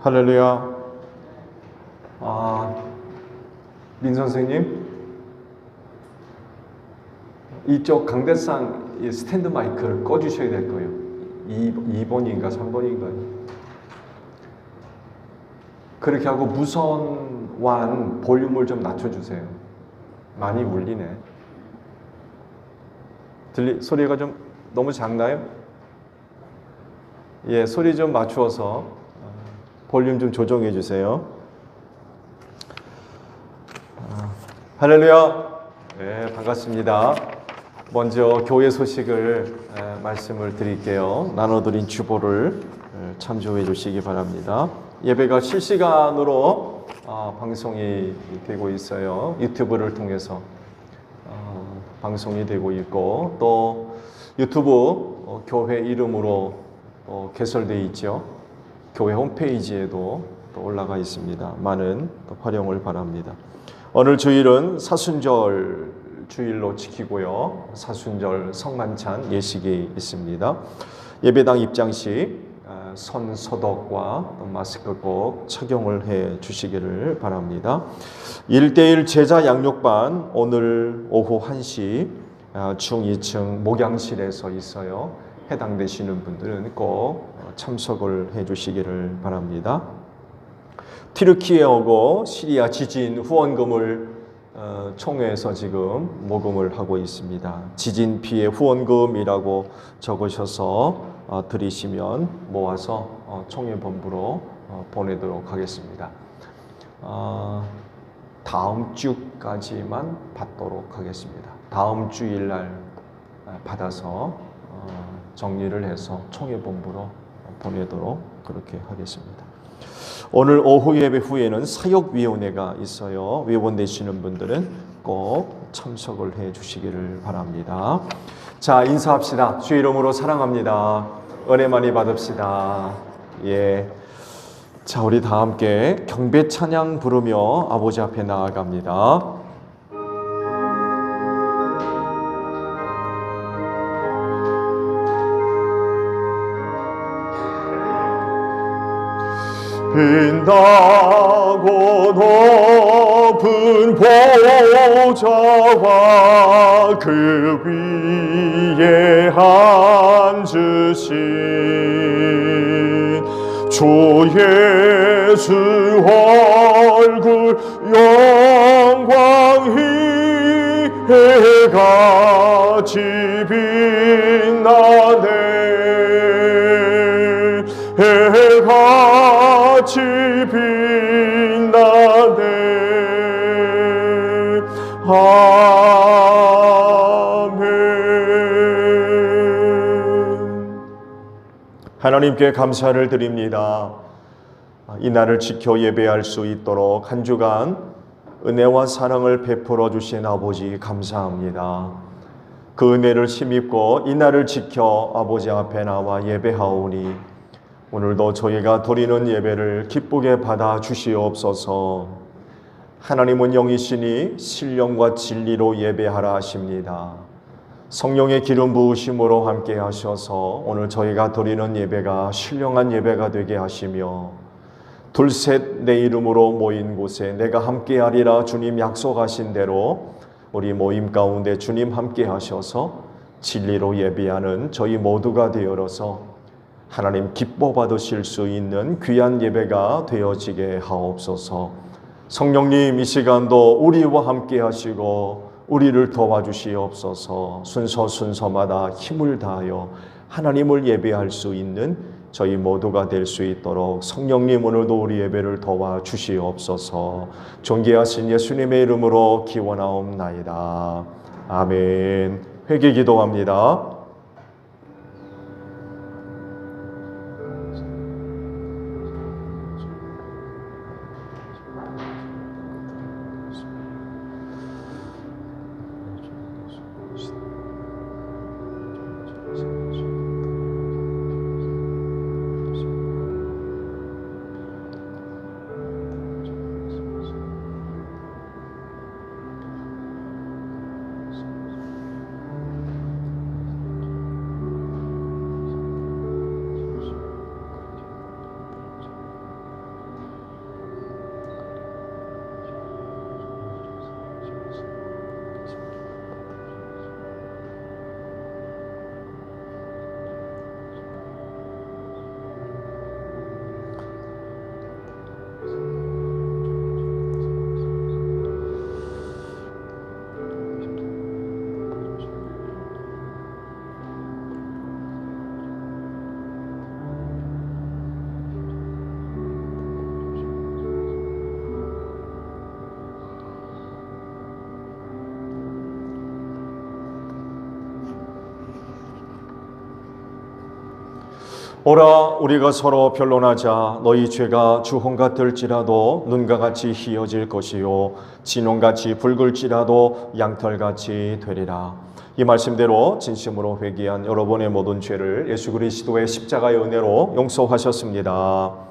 할렐루야. 민 선생님, 이쪽 강대상 이 스탠드 마이크를 꺼주셔야 될 거예요. 2번인가 3번인가요? 그렇게 하고 무선 완 볼륨을 좀 낮춰주세요. 많이 울리네. 소리가 좀 너무 작나요? 예, 소리 좀 맞추어서 볼륨 좀 조정해 주세요. 할렐루야. 네, 반갑습니다. 먼저 교회 소식을 말씀을 드릴게요. 나눠드린 주보를 참조해 주시기 바랍니다. 예배가 실시간으로 방송이 되고 있어요. 유튜브를 통해서 방송이 되고 있고, 또 유튜브 교회 이름으로 개설되어 있죠. 교회 홈페이지에도 또 올라가 있습니다. 많은 활용을 바랍니다. 오늘 주일은 사순절 주일로 지키고요. 사순절 성만찬 예식이 있습니다. 예배당 입장 시 손 소독과 마스크 꼭 착용을 해 주시기를 바랍니다. 1:1 제자 양육반 오늘 오후 1시 중2층 목양실에서 있어요. 해당되시는 분들은 꼭 참석을 해 주시기를 바랍니다. 튀르키예하고 시리아 지진 후원금을 총회에서 지금 모금을 하고 있습니다. 지진 피해 후원금이라고 적으셔서 드리시면 모아서 총회본부로 보내도록 하겠습니다. 다음 주까지만 받도록 하겠습니다. 다음 주일날 받아서 정리를 해서 총회본부로 보내도록 그렇게 하겠습니다. 오늘 오후 예배 후에는 사역위원회가 있어요. 회원 되시는 분들은 꼭 참석을 해 주시기를 바랍니다. 자, 인사합시다. 주의 이름으로 사랑합니다. 은혜 많이 받읍시다. 예. 자, 우리 다 함께 경배 찬양 부르며 아버지 앞에 나아갑니다. 빛나고 높은 보좌와 그 위에 앉으신 주 예수 얼굴 영광이 해같이 빛나네. 해같이 빛나네. 아멘. 하나님께 감사를 드립니다. 이 날을 지켜 예배할 수 있도록 한 주간 은혜와 사랑을 베풀어 주신 아버지 감사합니다. 그 은혜를 힘입고 이 날을 지켜 아버지 앞에 나와 예배하오니 오늘도 저희가 드리는 예배를 기쁘게 받아 주시옵소서. 하나님은 영이시니 신령과 진리로 예배하라 하십니다. 성령의 기름 부으심으로 함께 하셔서 오늘 저희가 드리는 예배가 신령한 예배가 되게 하시며 둘셋 내 이름으로 모인 곳에 내가 함께 하리라 주님 약속하신 대로 우리 모임 가운데 주님 함께 하셔서 진리로 예배하는 저희 모두가 되어서 하나님 기뻐 받으실 수 있는 귀한 예배가 되어지게 하옵소서. 성령님 이 시간도 우리와 함께 하시고 우리를 도와주시옵소서. 순서마다 힘을 다하여 하나님을 예배할 수 있는 저희 모두가 될 수 있도록 성령님 오늘도 우리 예배를 도와주시옵소서. 존귀하신 예수님의 이름으로 기원하옵나이다. 아멘. 회개 기도합니다. 오라 우리가 서로 변론하자. 너희 죄가 주홍 같을지라도 눈과 같이 희어질 것이요 진홍같이 붉을지라도 양털같이 되리라. 이 말씀대로 진심으로 회개한 여러분의 모든 죄를 예수 그리스도의 십자가의 은혜로 용서하셨습니다.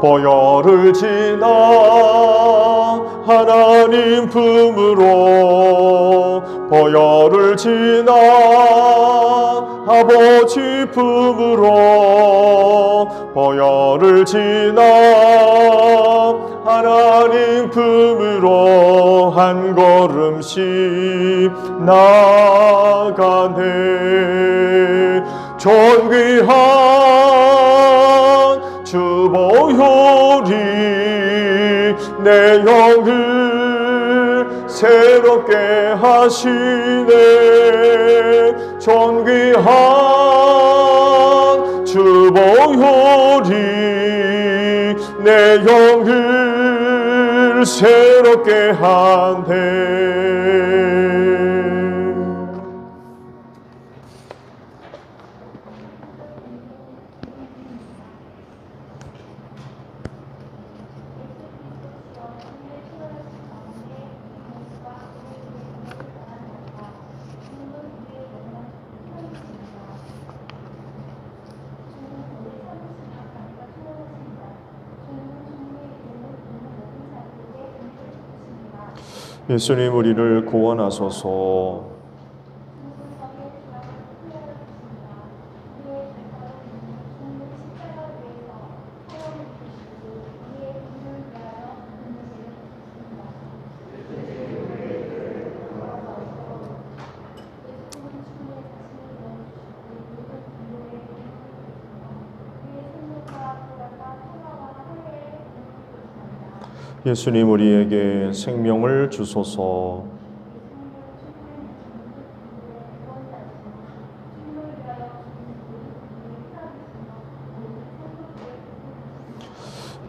보혈을 지나 하나님 품으로 보혈을 지나 아버지 품으로 보혈을 지나 하나님 품으로 한 걸음씩 나아가네. 존귀한 주 보혈이 내 영을 새롭게 하시네. 존귀한 주 보혈이 내 영을 새롭게 하네. 예수님 우리를 구원하소서. 예수님 우리에게 생명을 주소서.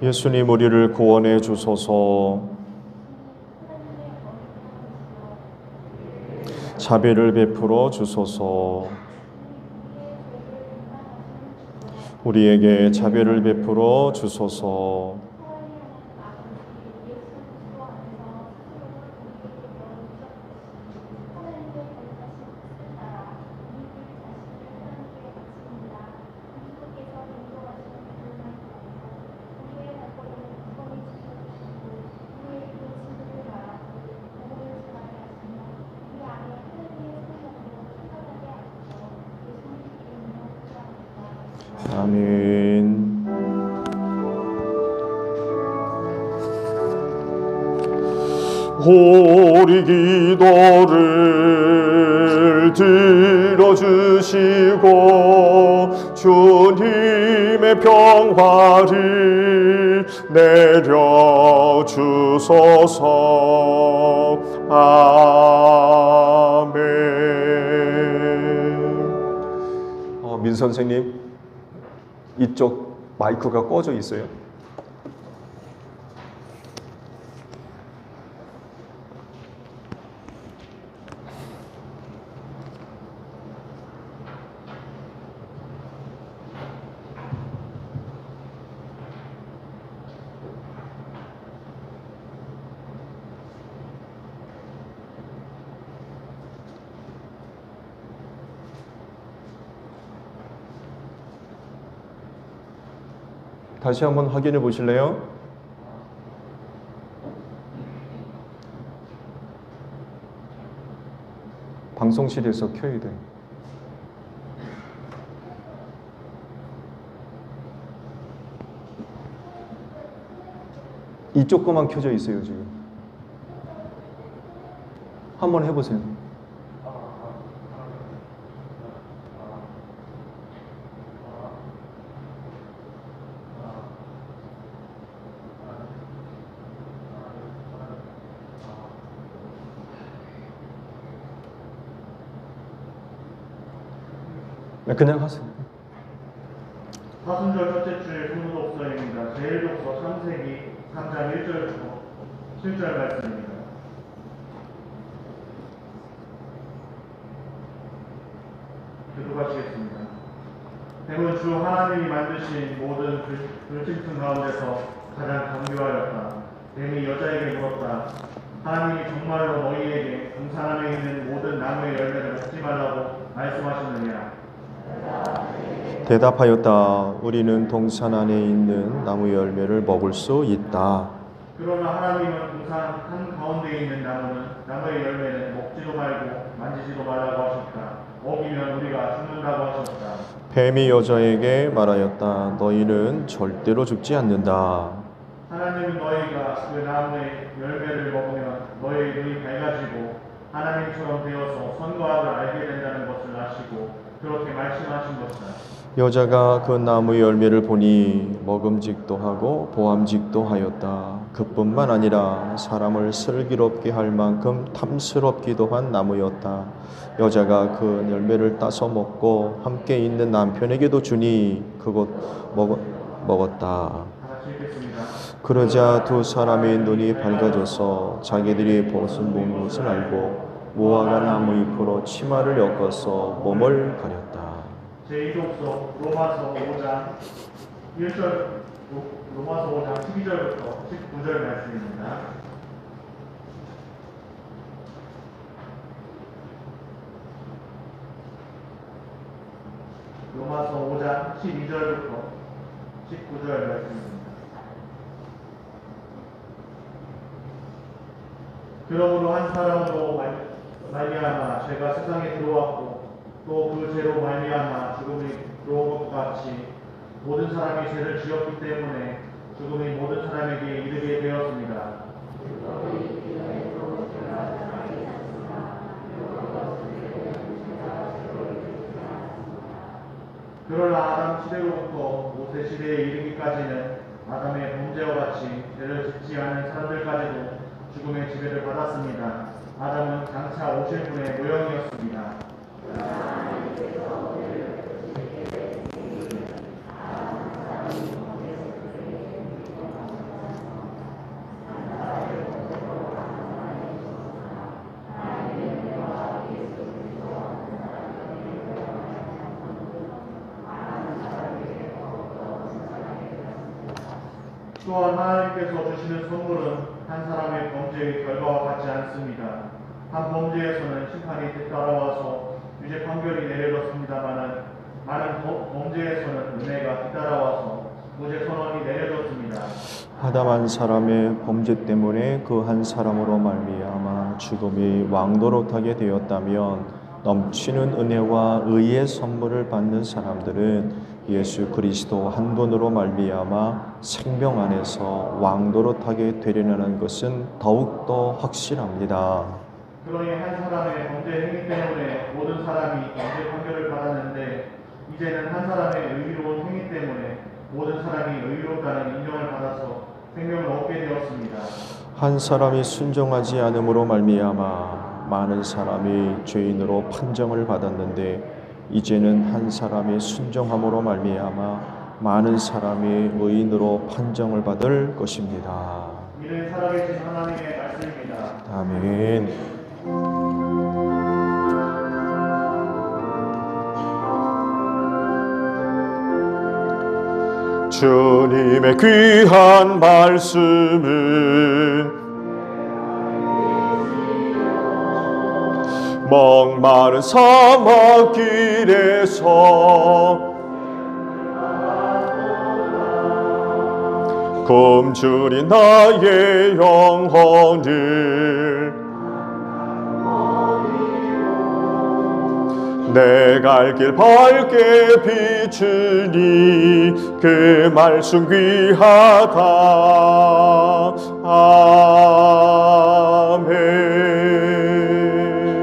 예수님 우리를 구원해 주소서. 자비를 베풀어 주소서. 우리에게 자비를 베풀어 주소서. 아멘. 우리 기도를 들어주시고 주님의 평화를 내려주소서. 아멘. 민 선생님, 이쪽 마이크가 꺼져 있어요. 다시 한번 확인해 보실래요? 방송실에서 켜야 돼. 이쪽 거만 켜져 있어요, 지금. 한번 해보세요. 그냥 하세요. 사순절 첫째 주일 소문 독서입니다. 제1독서 창세기 3장 1절부터 7절 말씀입니다. 교독하시겠습니다. 뱀은 주 하나님이 만드신 모든 들짐승 가운데서 가장 강교하였다. 뱀이 여자에게 물었다. 하나님이 정말로 너희에게 동산함에 있는 모든 나무의 열매를 먹지 말라고 말씀하셨느냐? 대답하였다. 우리는 동산 안에 있는 나무 열매를 먹을 수 있다. 그러나 하나님은 동산 한가운데 있는 나무의 열매는 먹지도 말고 만지지도 말라고 하셨다. 먹이면 우리가 죽는다고 하셨다. 뱀이 여자에게 말하였다. 너희는 절대로 죽지 않는다. 하나님은 너희가 그 나무의 열매를 먹으면 너희 눈이 밝아지고 하나님처럼 되어서 선과 악을 알게 된다는 것을 아시고 그렇게 말씀하신 것이다. 여자가 그 나무 열매를 보니 먹음직도 하고 보암직도 하였다. 그뿐만 아니라 사람을 슬기롭게 할 만큼 탐스럽기도 한 나무였다. 여자가 그 열매를 따서 먹고 함께 있는 남편에게도 주니 그것 먹었다. 그러자 두 사람의 눈이 밝아져서 자기들이 벗은 것을 알고 무화과 나무 잎으로 치마를 엮어서 몸을 가렸다. 제2독서 로마서 5장 1절 로마서 5장 12절부터 19절 말씀입니다. 로마서 5장 12절부터 19절 말씀입니다. 그러므로 한 사람으로 말미암아 죄가 세상에 들어왔고 또 그 죄로 말미암아 죽음이 들어온 것 같이 모든 사람이 죄를 지었기 때문에 죽음이 모든 사람에게 이르게 되었습니다. 그러나 아담 시대로부터 모세 시대에 이르기까지는 아담의 범죄와 같이 죄를 짓지 않은 사람들까지도 죽음의 지배를 받았습니다. 아담은 장차 오실 분의 모형이었습니다. 또한 하나님께서 주시는 선물은 한 사람의 범죄의 결과와 같지 않습니다. 한 범죄에서는 심판이 뒤따라와서 유죄 판결이 내려졌습니다마는 많은 범죄에서는 은혜가 뒤따라와서 무죄 선언이 내려졌습니다. 아담 한 사람의 범죄 때문에 그 한 사람으로 말미암아 죽음이 왕노릇하게 되었다면 넘치는 은혜와 의의 선물을 받는 사람들은 예수 그리스도 한 분으로 말미암아 생명 안에서 왕노릇하게 되리라는 것은 더욱더 확실합니다. 그러니 한 사람의 범죄 행위 때문에 모든 사람이 범죄 판결을 받았는데 이제는 한 사람의 의로운 행위 때문에 모든 사람이 의롭다는 인정을 받아서 생명을 얻게 되었습니다. 한 사람이 순종하지 않음으로 말미암아 많은 사람이 죄인으로 판정을 받았는데 이제는 한 사람이 순종함으로 말미암아 많은 사람이 의인으로 판정을 받을 것입니다. 이는 살아계신 하나님의 말씀입니다. 아멘. 주님의 귀한 말씀은 목마른 사막길에서 굶주린 나의 영혼을 내 갈 길 밝게 비추니 그 말씀 귀하다.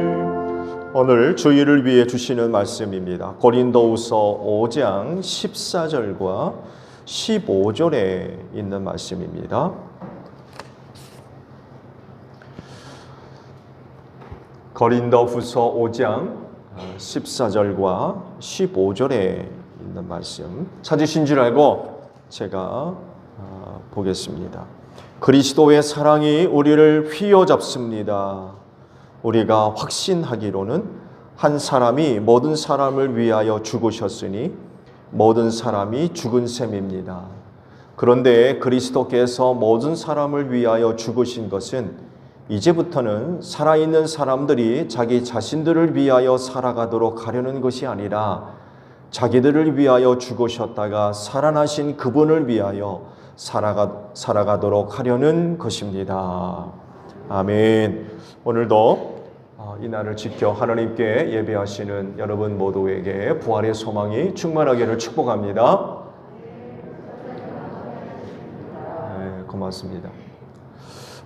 아멘. 오늘 주일을 위해 주시는 말씀입니다. 고린도후서 5장 14절과 15절에 있는 말씀입니다. 고린도후서 5장 14절과 15절에 있는 말씀 찾으신 줄 알고 제가 보겠습니다. 그리스도의 사랑이 우리를 휘어잡습니다. 우리가 확신하기로는 한 사람이 모든 사람을 위하여 죽으셨으니 모든 사람이 죽은 셈입니다. 그런데 그리스도께서 모든 사람을 위하여 죽으신 것은 이제부터는 살아있는 사람들이 자기 자신들을 위하여 살아가도록 하려는 것이 아니라 자기들을 위하여 죽으셨다가 살아나신 그분을 위하여 살아가도록 하려는 것입니다. 아멘. 오늘도 이 날을 지켜 하나님께 예배하시는 여러분 모두에게 부활의 소망이 충만하기를 축복합니다. 네, 고맙습니다.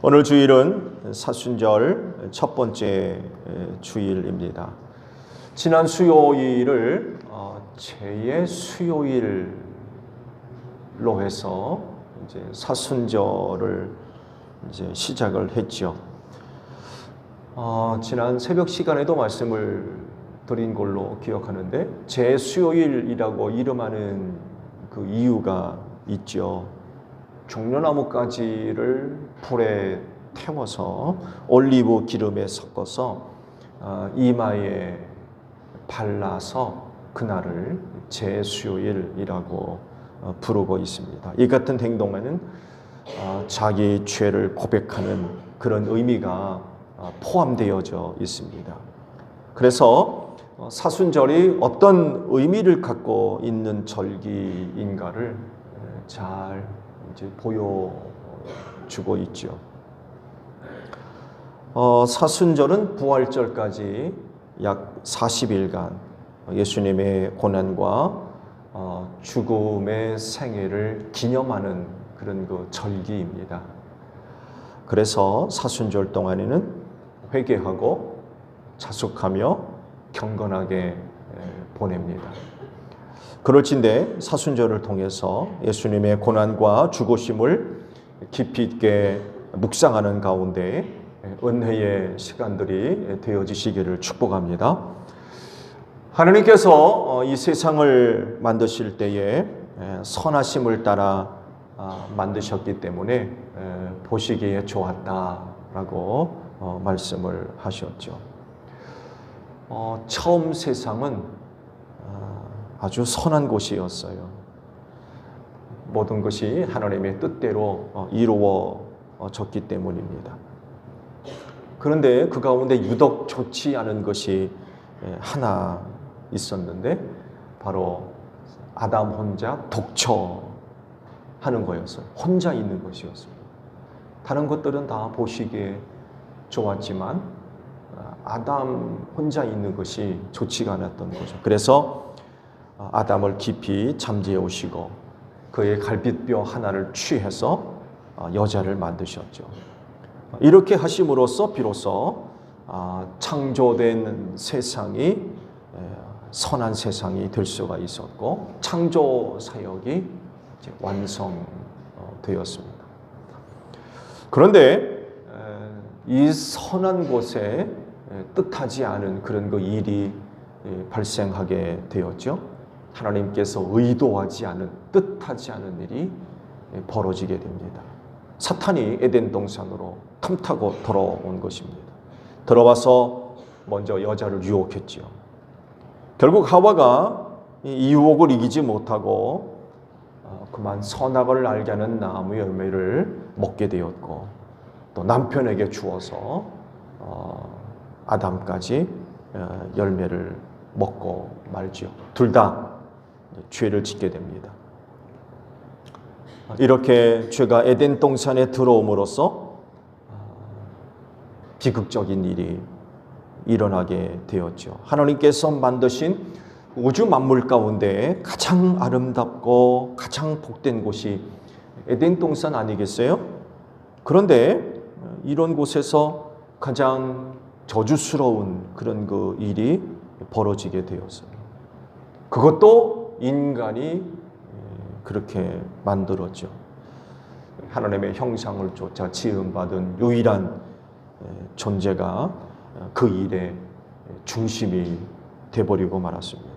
오늘 주일은 사순절 첫 번째 주일입니다. 지난 수요일을 제2의 수요일로 해서 이제 사순절을 이제 시작을 했죠. 지난 새벽 시간에도 말씀을 드린 걸로 기억하는데 제 수요일이라고 이름하는 그 이유가 있죠. 종려나무 가지를 불에 태워서 올리브 기름에 섞어서 이마에 발라서 그날을 제 수요일이라고 부르고 있습니다. 이 같은 행동에는 자기 죄를 고백하는 그런 의미가 포함되어져 있습니다. 그래서 사순절이 어떤 의미를 갖고 있는 절기인가를 잘 이제 보여주고 있죠. 사순절은 부활절까지 약 40일간 예수님의 고난과 죽음의 생애를 기념하는 그런 그 절기입니다. 그래서 사순절 동안에는 회개하고 자숙하며 경건하게 보냅니다. 그럴진데 사순절을 통해서 예수님의 고난과 죽으심을 깊이 있게 묵상하는 가운데 은혜의 시간들이 되어지시기를 축복합니다. 하나님께서 이 세상을 만드실 때에 선하심을 따라 만드셨기 때문에 보시기에 좋았다라고 말씀을 하셨죠. 처음 세상은 아주 선한 곳이었어요. 모든 것이 하나님의 뜻대로 이루어졌기 때문입니다. 그런데 그 가운데 유독 좋지 않은 것이 하나 있었는데 바로 아담 혼자 독처하는 거였어요. 혼자 있는 것이었습니다. 다른 것들은 다 보시기에 좋았지만 아담 혼자 있는 것이 좋지가 않았던 거죠. 그래서 아담을 깊이 잠재우시고 그의 갈빗뼈 하나를 취해서 여자를 만드셨죠. 이렇게 하심으로써 비로소 창조된 세상이 선한 세상이 될 수가 있었고 창조 사역이 이제 완성되었습니다. 그런데 이 선한 곳에 뜻하지 않은 그런 그 일이 발생하게 되었죠. 하나님께서 의도하지 않은, 뜻하지 않은 일이 벌어지게 됩니다. 사탄이 에덴 동산으로 틈타고 들어온 것입니다. 들어와서 먼저 여자를 유혹했죠. 결국 하와가 이 유혹을 이기지 못하고 그만 선악을 알게 하는 나무 열매를 먹게 되었고 또 남편에게 주어서 아담까지 열매를 먹고 말지요. 둘 다 죄를 짓게 됩니다. 이렇게 죄가 에덴 동산에 들어옴으로써 비극적인 일이 일어나게 되었죠. 하나님께서 만드신 우주 만물 가운데 가장 아름답고 가장 복된 곳이 에덴 동산 아니겠어요? 그런데 이런 곳에서 가장 저주스러운 그런 그 일이 벌어지게 되었어요. 그것도 인간이 그렇게 만들었죠. 하나님의 형상을 쫓아 지음받은 유일한 존재가 그 일의 중심이 되어버리고 말았습니다.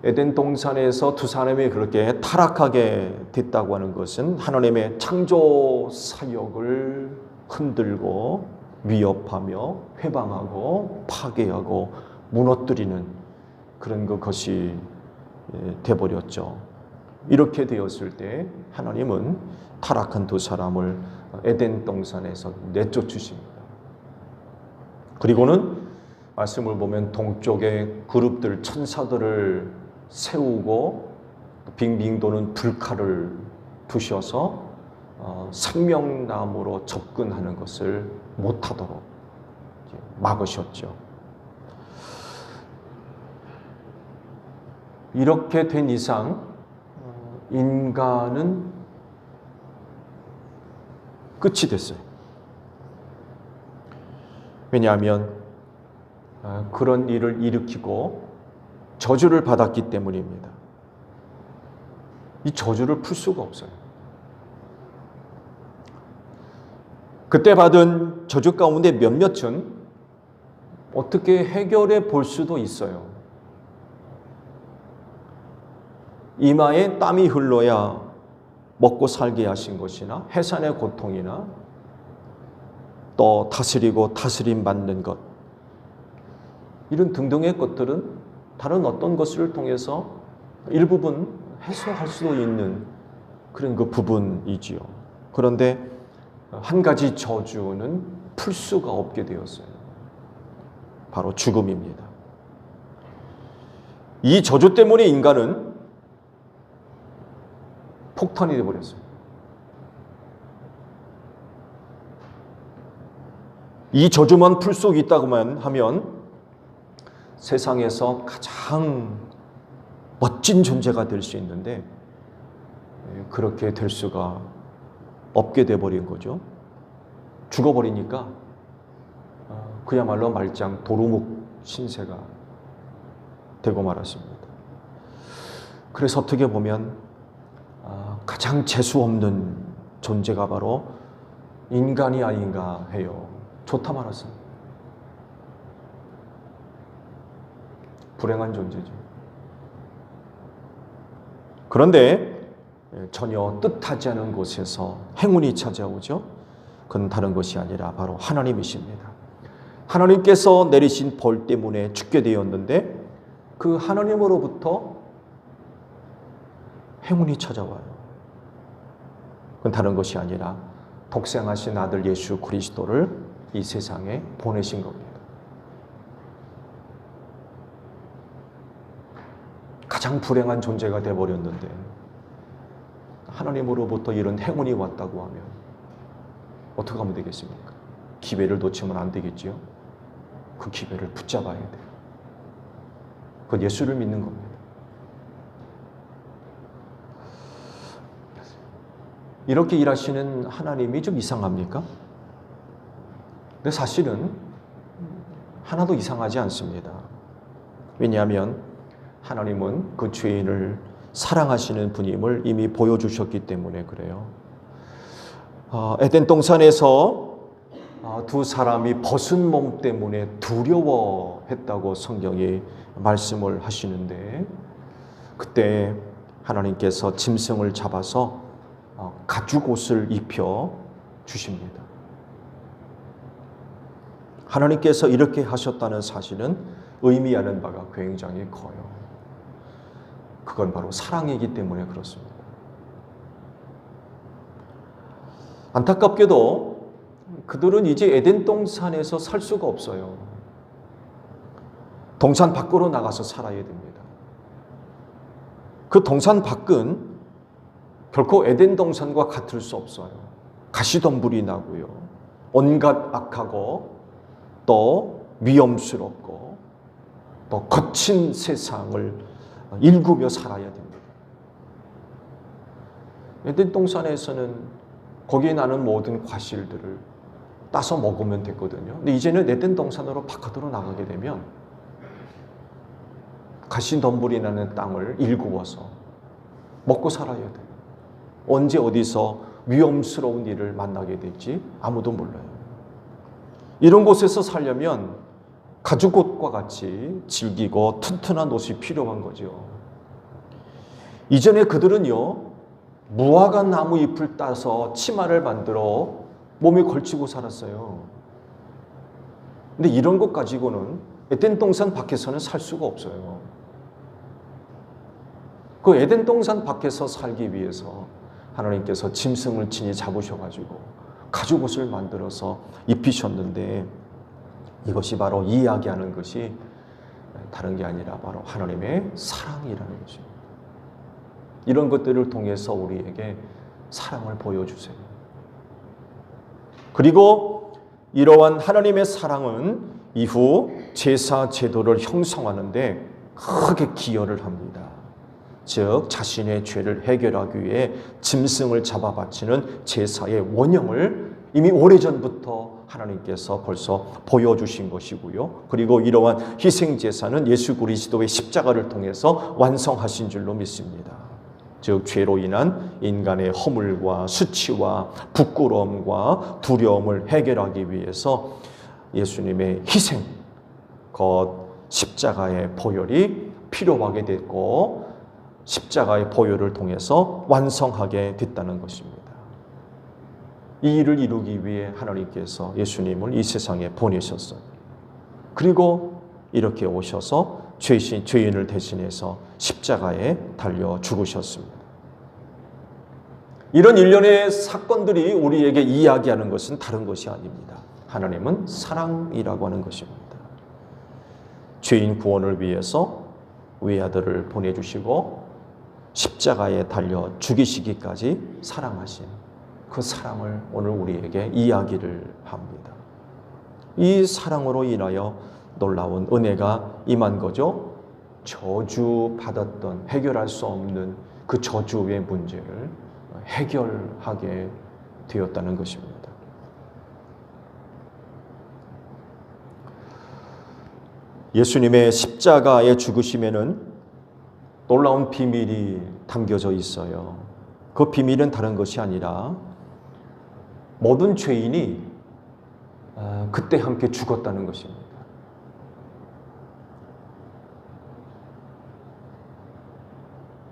에덴 동산에서 두 사람이 그렇게 타락하게 됐다고 하는 것은 하나님의 창조 사역을 흔들고 위협하며 회방하고 파괴하고 무너뜨리는 그런 것이 돼버렸죠. 이렇게 되었을 때 하나님은 타락한 두 사람을 에덴 동산에서 내쫓으십니다. 그리고는 말씀을 보면 동쪽에 그룹들 천사들을 세우고 빙빙 도는 불칼을 두셔서 생명나무로 접근하는 것을 못하도록 막으셨죠. 이렇게 된 이상 인간은 끝이 됐어요. 왜냐하면 그런 일을 일으키고 저주를 받았기 때문입니다. 이 저주를 풀 수가 없어요. 그때 받은 저주 가운데 몇몇은 어떻게 해결해 볼 수도 있어요. 이마에 땀이 흘러야 먹고 살게 하신 것이나 해산의 고통이나 또 다스리고 다스림 받는 것, 이런 등등의 것들은 다른 어떤 것을 통해서 일부분 해소할 수도 있는 그런 그 부분이지요. 그런데 한 가지 저주는 풀 수가 없게 되었어요. 바로 죽음입니다. 이 저주 때문에 인간은 폭탄이 되어버렸어요. 이 저주만 풀 수 있다고만 하면 세상에서 가장 멋진 존재가 될 수 있는데 그렇게 될 수가 없게 돼버린 거죠. 죽어버리니까 그야말로 말짱 도루묵 신세가 되고 말았습니다. 그래서 어떻게 보면 가장 재수없는 존재가 바로 인간이 아닌가 해요. 좋다 말았어요. 불행한 존재죠. 그런데 전혀 뜻하지 않은 곳에서 행운이 찾아오죠. 그건 다른 것이 아니라 바로 하나님이십니다. 하나님께서 내리신 벌 때문에 죽게 되었는데 그 하나님으로부터 행운이 찾아와요. 그건 다른 것이 아니라 독생하신 아들 예수 그리스도를 이 세상에 보내신 겁니다. 가장 불행한 존재가 되어버렸는데 하나님으로부터 이런 행운이 왔다고 하면 어떻게 하면 되겠습니까? 기회를 놓치면 안 되겠지요. 그 기회를 붙잡아야 돼요. 그건 예수를 믿는 겁니다. 이렇게 일하시는 하나님이 좀 이상합니까? 근데 사실은 하나도 이상하지 않습니다. 왜냐하면 하나님은 그 죄인을 사랑하시는 분임을 이미 보여주셨기 때문에 그래요. 에덴 동산에서 두 사람이 벗은 몸 때문에 두려워했다고 성경이 말씀을 하시는데 그때 하나님께서 짐승을 잡아서 가죽 옷을 입혀 주십니다. 하나님께서 이렇게 하셨다는 사실은 의미하는 바가 굉장히 커요. 그건 바로 사랑이기 때문에 그렇습니다. 안타깝게도 그들은 이제 에덴 동산에서 살 수가 없어요. 동산 밖으로 나가서 살아야 됩니다. 그 동산 밖은 결코 에덴 동산과 같을 수 없어요. 가시덤불이 나고요. 온갖 악하고 또 위험스럽고 또 거친 세상을 일구며 살아야 됩니다. 에덴 동산에서는 거기에 나는 모든 과실들을 따서 먹으면 됐거든요. 근데 이제는 에덴 동산으로 바깥으로 나가게 되면 가시덤불이 나는 땅을 일구어서 먹고 살아야 돼요. 언제 어디서 위험스러운 일을 만나게 될지 아무도 몰라요. 이런 곳에서 살려면 가죽옷과 같이 질기고 튼튼한 옷이 필요한 거죠. 이전에 그들은요, 무화과 나무 잎을 따서 치마를 만들어 몸에 걸치고 살았어요. 근데 이런 것 가지고는 에덴 동산 밖에서는 살 수가 없어요. 그 에덴 동산 밖에서 살기 위해서 하나님께서 짐승을 친히 잡으셔가지고 가죽옷을 만들어서 입히셨는데, 이것이 바로 이야기하는 것이 다른 게 아니라 바로 하나님의 사랑이라는 것입니다. 이런 것들을 통해서 우리에게 사랑을 보여주세요. 그리고 이러한 하나님의 사랑은 이후 제사 제도를 형성하는데 크게 기여를 합니다. 즉 자신의 죄를 해결하기 위해 짐승을 잡아 바치는 제사의 원형을 이미 오래전부터 하나님께서 벌써 보여주신 것이고요. 그리고 이러한 희생제사는 예수 그리스도의 십자가를 통해서 완성하신 줄로 믿습니다. 즉 죄로 인한 인간의 허물과 수치와 부끄러움과 두려움을 해결하기 위해서 예수님의 희생, 곧 십자가의 보혈이 필요하게 됐고 십자가의 보혈을 통해서 완성하게 됐다는 것입니다. 이 일을 이루기 위해 하나님께서 예수님을 이 세상에 보내셨어요. 그리고 이렇게 오셔서 죄인을 대신해서 십자가에 달려 죽으셨습니다. 이런 일련의 사건들이 우리에게 이야기하는 것은 다른 것이 아닙니다. 하나님은 사랑이라고 하는 것입니다. 죄인 구원을 위해서 외아들을 보내주시고 십자가에 달려 죽이시기까지 사랑하신 그 사랑을 오늘 우리에게 이야기를 합니다. 이 사랑으로 인하여 놀라운 은혜가 임한 거죠. 저주받았던, 해결할 수 없는 그 저주의 문제를 해결하게 되었다는 것입니다. 예수님의 십자가의 죽으심에는 놀라운 비밀이 담겨져 있어요. 그 비밀은 다른 것이 아니라 모든 죄인이 그때 함께 죽었다는 것입니다.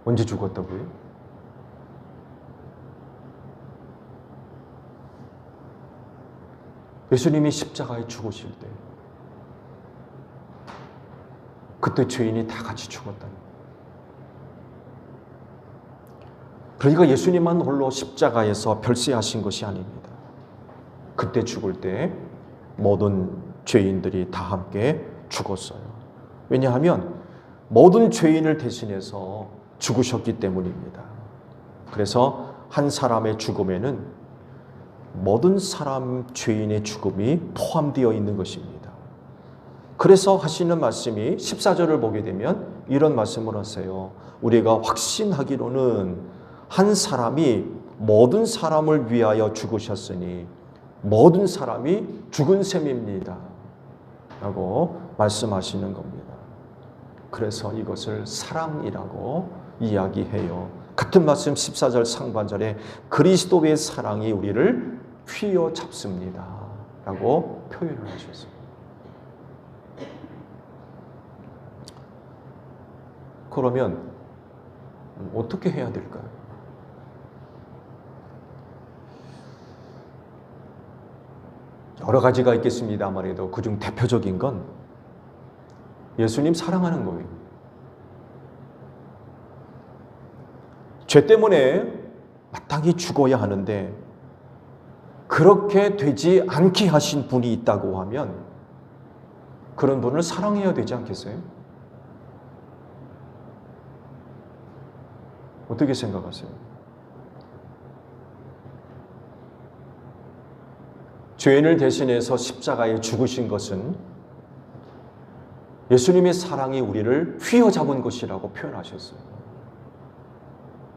언제 죽었다고요? 예수님이 십자가에 죽으실 때 그때 죄인이 다 같이 죽었다는 거예요. 그러니까 예수님만 홀로 십자가에서 별세하신 것이 아닙니다. 그때 죽을 때 모든 죄인들이 다 함께 죽었어요. 왜냐하면 모든 죄인을 대신해서 죽으셨기 때문입니다. 그래서 한 사람의 죽음에는 모든 사람 죄인의 죽음이 포함되어 있는 것입니다. 그래서 하시는 말씀이 14절을 보게 되면 이런 말씀을 하세요. 우리가 확신하기로는 한 사람이 모든 사람을 위하여 죽으셨으니 모든 사람이 죽은 셈입니다. 라고 말씀하시는 겁니다. 그래서 이것을 사랑이라고 이야기해요. 같은 말씀 14절 상반절에 그리스도의 사랑이 우리를 휘어잡습니다. 라고 표현을 하셨어요. 그러면 어떻게 해야 될까요? 여러 가지가 있겠습니다만 그중 대표적인 건 예수님 사랑하는 거예요. 죄 때문에 마땅히 죽어야 하는데 그렇게 되지 않게 하신 분이 있다고 하면 그런 분을 사랑해야 되지 않겠어요? 어떻게 생각하세요? 죄인을 대신해서 십자가에 죽으신 것은 예수님의 사랑이 우리를 휘어잡은 것이라고 표현하셨어요.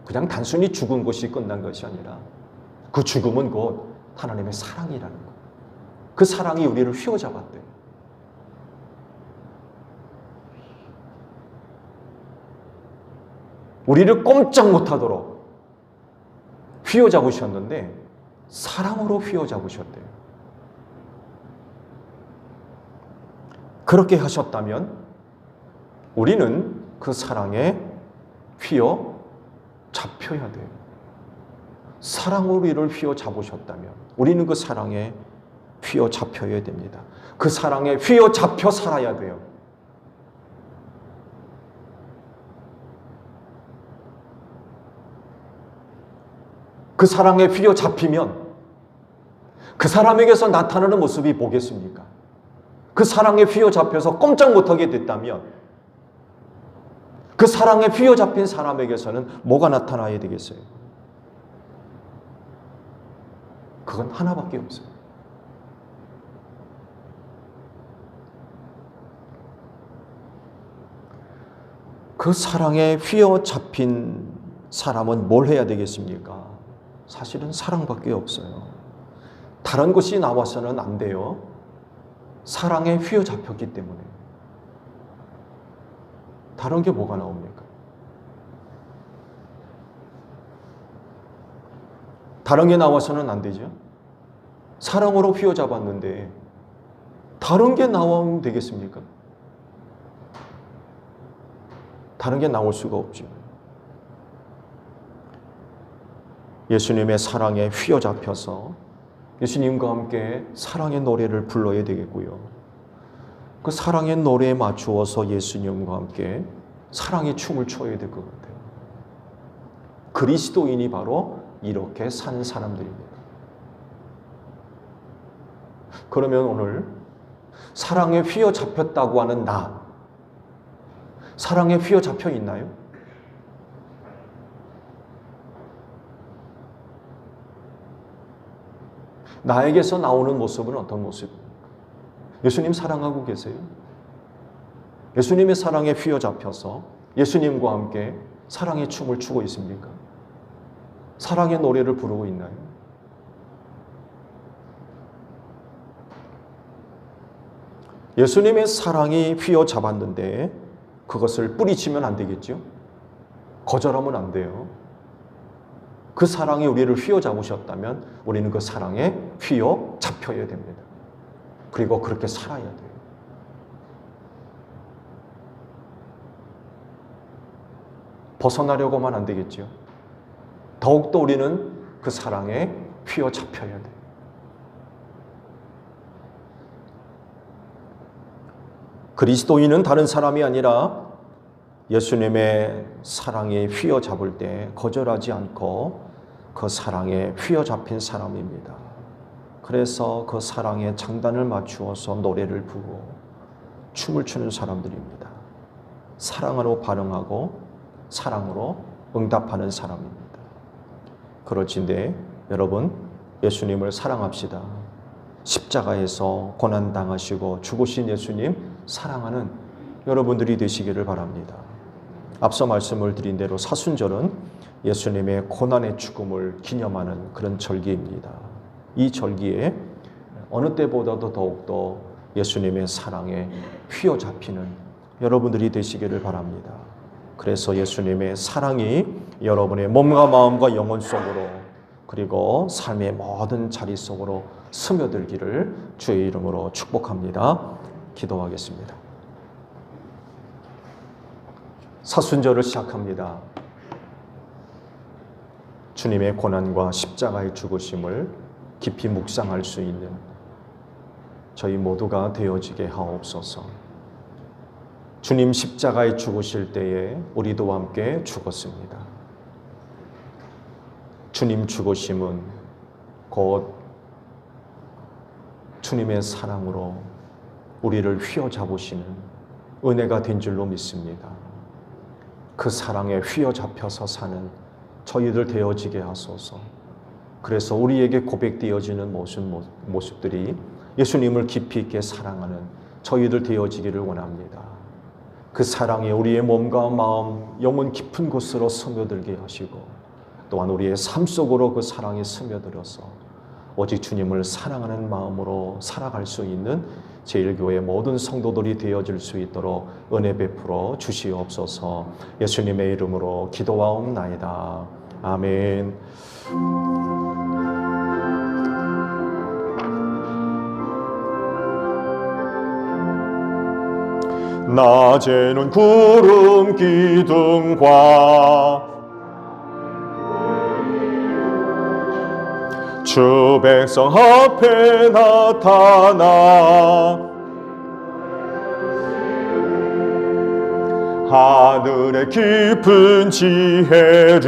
그냥 단순히 죽은 것이 끝난 것이 아니라 그 죽음은 곧 하나님의 사랑이라는 거예요. 그 사랑이 우리를 휘어잡았대요. 우리를 꼼짝 못하도록 휘어잡으셨는데 사랑으로 휘어잡으셨대요. 그렇게 하셨다면 우리는 그 사랑에 휘어 잡혀야 돼요. 사랑으로 우리를 휘어잡으셨다면 우리는 그 사랑에 휘어잡혀야 됩니다. 그 사랑에 휘어잡혀 살아야 돼요. 그 사랑에 휘어잡히면 그 사람에게서 나타나는 모습이 뭐겠습니까? 그 사랑에 휘어잡혀서 꼼짝 못하게 됐다면 그 사랑에 휘어잡힌 사람에게서는 뭐가 나타나야 되겠어요? 그건 하나밖에 없어요. 그 사랑에 휘어잡힌 사람은 뭘 해야 되겠습니까? 사실은 사랑밖에 없어요. 다른 것이 나와서는 안 돼요. 사랑에 휘어잡혔기 때문에. 다른 게 뭐가 나옵니까? 다른 게 나와서는 안 되죠. 사랑으로 휘어잡았는데 다른 게 나오면 되겠습니까? 다른 게 나올 수가 없죠. 예수님의 사랑에 휘어잡혀서 예수님과 함께 사랑의 노래를 불러야 되겠고요. 그 사랑의 노래에 맞추어서 예수님과 함께 사랑의 춤을 춰야 될 것 같아요. 그리스도인이 바로 이렇게 사는 사람들입니다. 그러면 오늘 사랑에 휘어잡혔다고 하는 나, 사랑에 휘어잡혀 있나요? 나에게서 나오는 모습은 어떤 모습입니까? 예수님 사랑하고 계세요? 예수님의 사랑에 휘어잡혀서 예수님과 함께 사랑의 춤을 추고 있습니까? 사랑의 노래를 부르고 있나요? 예수님의 사랑이 휘어잡았는데 그것을 뿌리치면 안 되겠죠? 거절하면 안 돼요. 그 사랑이 우리를 휘어잡으셨다면 우리는 그 사랑에 휘어잡혀야 됩니다. 그리고 그렇게 살아야 돼요. 벗어나려고만 안 되겠죠. 더욱더 우리는 그 사랑에 휘어잡혀야 돼요. 그리스도인은 다른 사람이 아니라 예수님의 사랑에 휘어잡을 때 거절하지 않고 그 사랑에 휘어잡힌 사람입니다. 그래서 그 사랑에 장단을 맞추어서 노래를 부르고 춤을 추는 사람들입니다. 사랑으로 반응하고 사랑으로 응답하는 사람입니다. 그렇지인데 여러분, 예수님을 사랑합시다. 십자가에서 고난당하시고 죽으신 예수님 사랑하는 여러분들이 되시기를 바랍니다. 앞서 말씀을 드린 대로 사순절은 예수님의 고난의 죽음을 기념하는 그런 절기입니다. 이 절기에 어느 때보다도 더욱더 예수님의 사랑에 휘어잡히는 여러분들이 되시기를 바랍니다. 그래서 예수님의 사랑이 여러분의 몸과 마음과 영혼 속으로 그리고 삶의 모든 자리 속으로 스며들기를 주의 이름으로 축복합니다. 기도하겠습니다. 사순절을 시작합니다. 주님의 고난과 십자가의 죽으심을 깊이 묵상할 수 있는 저희 모두가 되어지게 하옵소서. 주님 십자가에 죽으실 때에 우리도 함께 죽었습니다. 주님 죽으심은 곧 주님의 사랑으로 우리를 휘어잡으시는 은혜가 된 줄로 믿습니다. 그 사랑에 휘어잡혀서 사는 저희들 되어지게 하소서. 그래서 우리에게 고백되어지는 모습들이 예수님을 깊이 있게 사랑하는 저희들 되어지기를 원합니다. 그 사랑이 우리의 몸과 마음, 영혼 깊은 곳으로 스며들게 하시고 또한 우리의 삶 속으로 그 사랑이 스며들어서 오직 주님을 사랑하는 마음으로 살아갈 수 있는 제1교회 모든 성도들이 되어질 수 있도록 은혜 베풀어 주시옵소서. 예수님의 이름으로 기도하옵나이다. 아멘. 낮에는 구름 기둥과 주 백성 앞에 나타나 하늘의 깊은 지혜를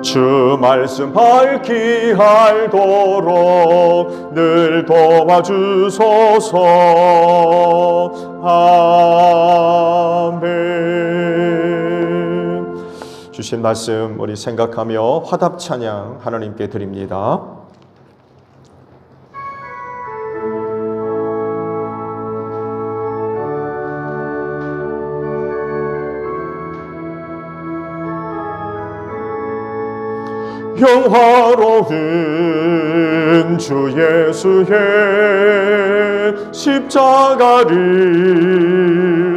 주 말씀 밝히 알도록 늘 도와주소서. 아멘. 주신 말씀 우리 생각하며 화답 찬양 하나님께 드립니다. 영화로운 주 예수의 십자가를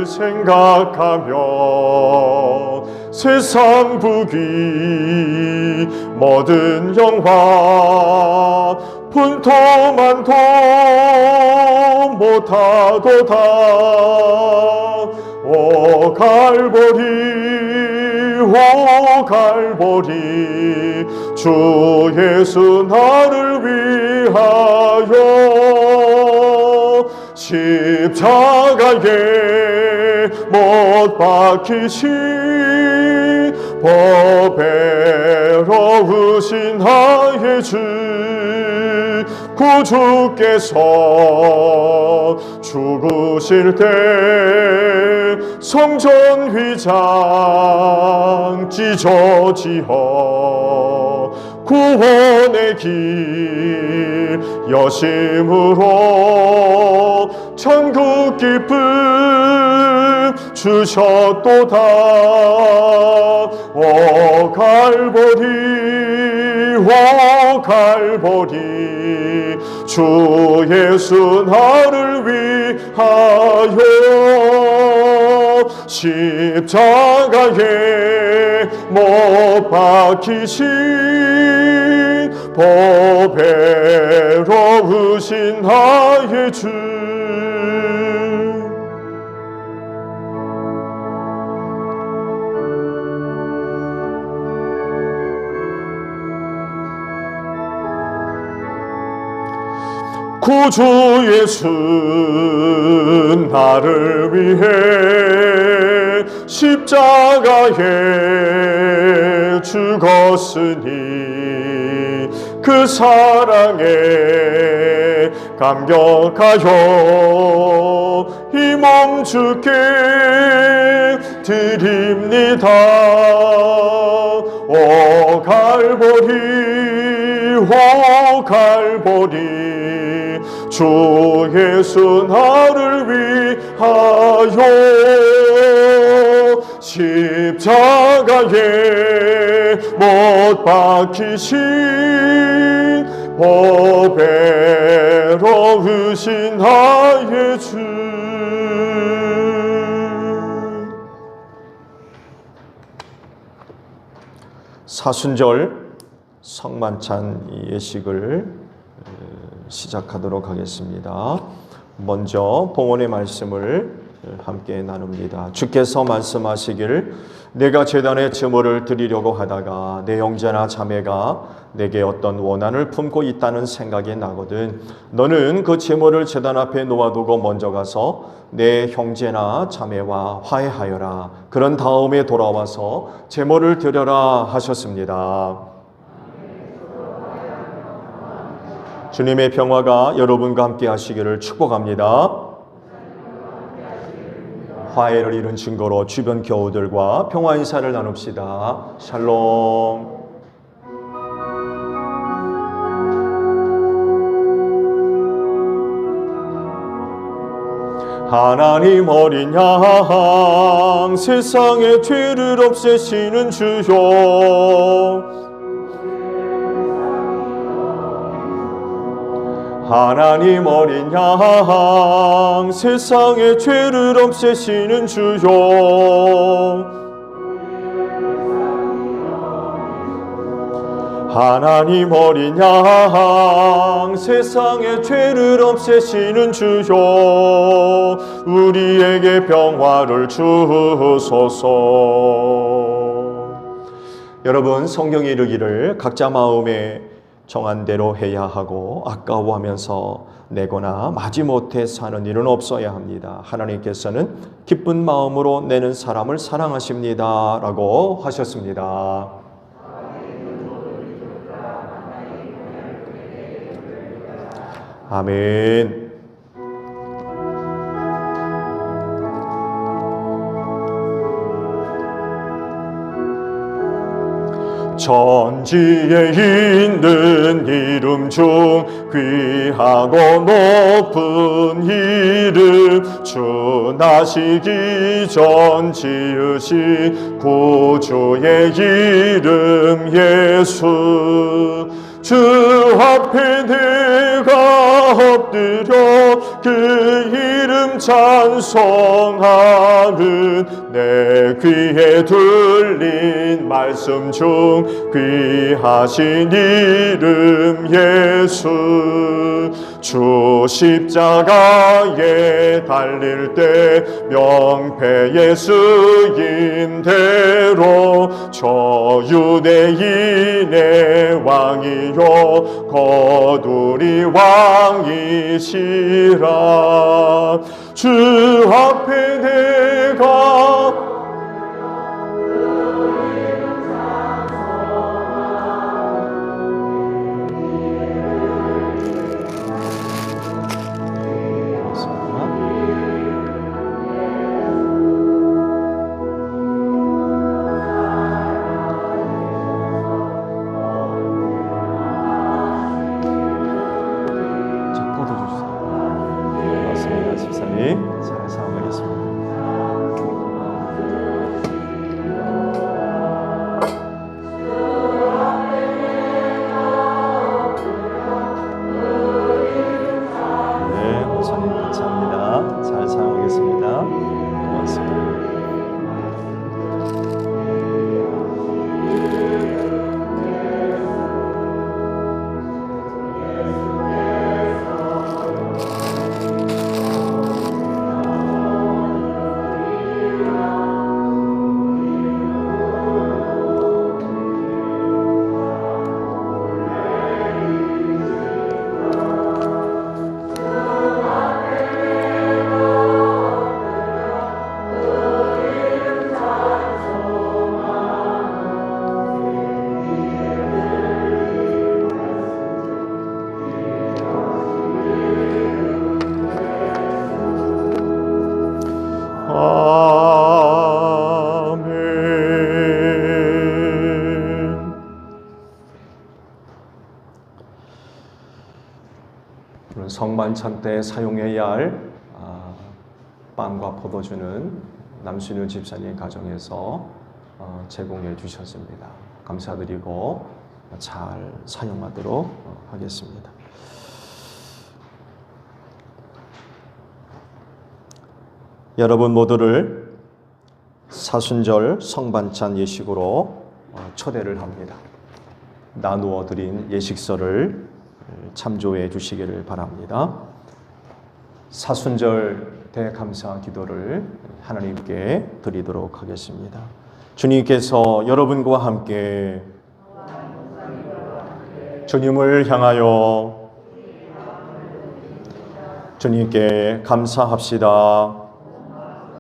생각하며 세상 부귀 모든 영화 분토만도 못하도다. 오 갈보리, 오 갈보리, 주 예수 나를 위하여 십자가에 못 박히신 보배로우신 나의 주 구주께서 죽으실 때 성전 휘장 찢어지어 구원의 길 여심으로 천국 기쁨 주셨도다. 오 갈보리, 오 갈보리, 주 예수 나를 위하여 십자가에 못 박히신 보배로우신 나의 주 구주 예수 나를 위해 십자가에 죽었으니 그 사랑에 감격하여 이 몸 주께 드립니다. 오 갈보리, 오 갈보리, 주 예수 나를 위하여 십자가에 못 박히신 보배로우신 나의 주. 사순절 성만찬 예식을 시작하도록 하겠습니다. 먼저 봉헌의 말씀을 함께 나눕니다. 주께서 말씀하시길 내가 제단에 제물을 드리려고 하다가 내 형제나 자매가 내게 어떤 원한을 품고 있다는 생각이 나거든 너는 그 제물을 제단 앞에 놓아두고 먼저 가서 내 형제나 자매와 화해하여라. 그런 다음에 돌아와서 제물을 드려라 하셨습니다. 주님의 평화가 여러분과 함께 하시기를 축복합니다. 화해를 이룬 증거로 주변 교우들과 평화 인사를 나눕시다. 샬롬. 하나님 어린 양 세상의 죄를 없애시는 주요 하나님 어린 양 세상의 죄를 없애시는 주요 하나님 어린 양 세상의 죄를 없애시는 주요 우리에게 평화를 주소서. 여러분, 성경이 이르기를 각자 마음에 정한 대로 해야 하고 아까워하면서 내거나 마지못해 사는 일은 없어야 합니다. 하나님께서는 기쁜 마음으로 내는 사람을 사랑하십니다 라고 하셨습니다. 아멘. 천지에 있는 이름 중 귀하고 높은 이름, 주 나시기 전 지으신 구주의 이름 예수. 주 앞에 내가 엎드려 그 이름 찬송하는 내 귀에 들린 말씀 중 귀하신 이름 예수. 주 십자가에 달릴 때 명패에 쓰인 대로 저 유대인의 왕이요 거두리 왕이시라. 주 앞에 내가 잘 사용하겠습니다. 네, 목사님 감사합니다. 잘 사용하겠습니다. 고맙습니다. 성만찬 때 사용해야 할 빵과 포도주는 남순유 집사님 가정에서 제공해 주셨습니다. 감사드리고 잘 사용하도록 하겠습니다. 여러분 모두를 사순절 성반찬 예식으로 초대를 합니다. 나누어 드린 예식서를 참조해 주시기를 바랍니다. 사순절 대감사 기도를 하나님께 드리도록 하겠습니다. 주님께서 여러분과 함께 주님을 향하여 주님께 감사합시다.